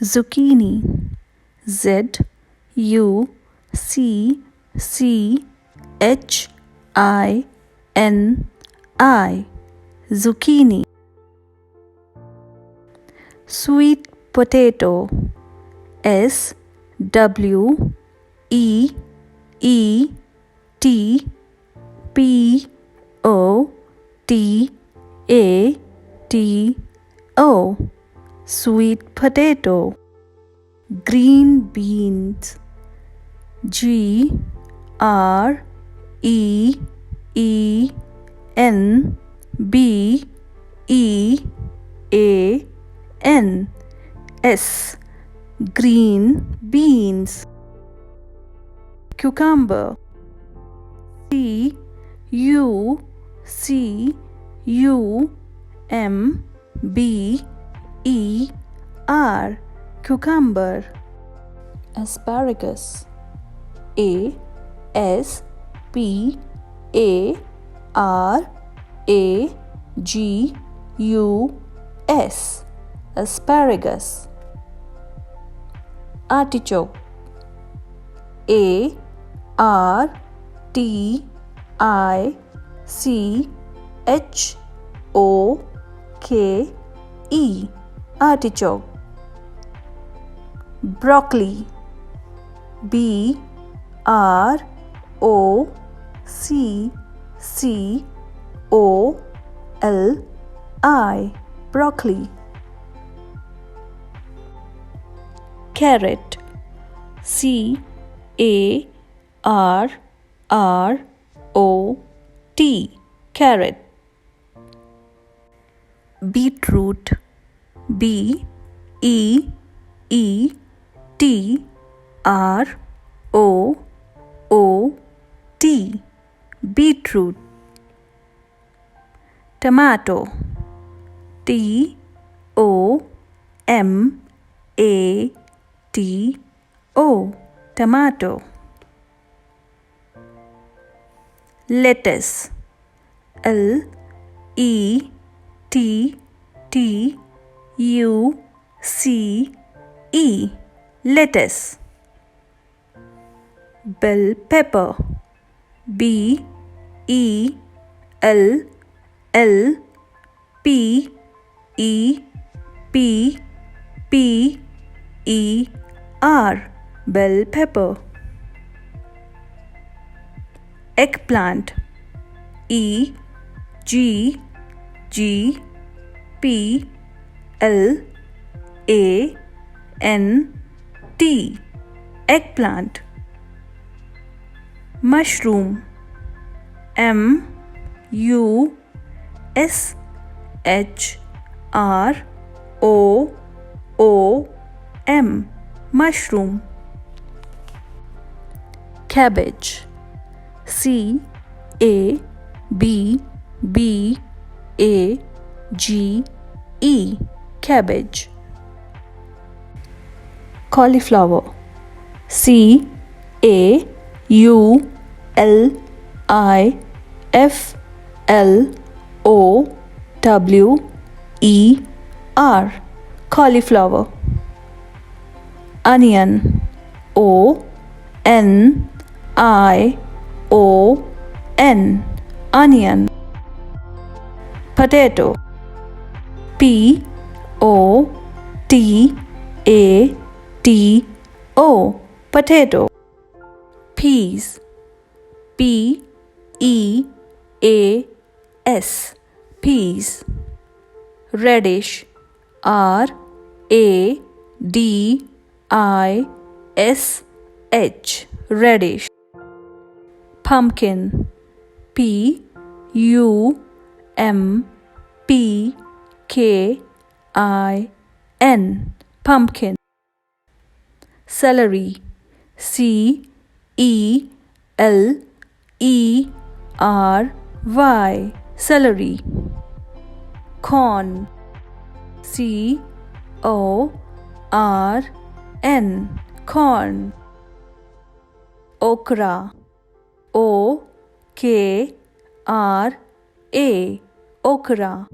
zucchini, zucchini, zucchini. Sweet potato, sweetpotato, sweet potato. Green beans, greenbeans, green beans. Cucumber, cucumber, cucumber. Asparagus, asparagus, asparagus. Artichoke, artichoke, artichoke. Broccoli, broccoli, broccoli. Carrot, carrot. Beetroot, beetroot. Tomato, tomato. Lettuce, lettuce. Bell pepper, bell pepper. Eggplant, eggplant. Mushroom, mushroom. Cabbage, cabbage. Cauliflower, cauliflower. Onion, onion. Potato, potato. Peas, peas. Radish, radish. Pumpkin, pumpkin. Celery, celery. Corn, corn. Okra, okra.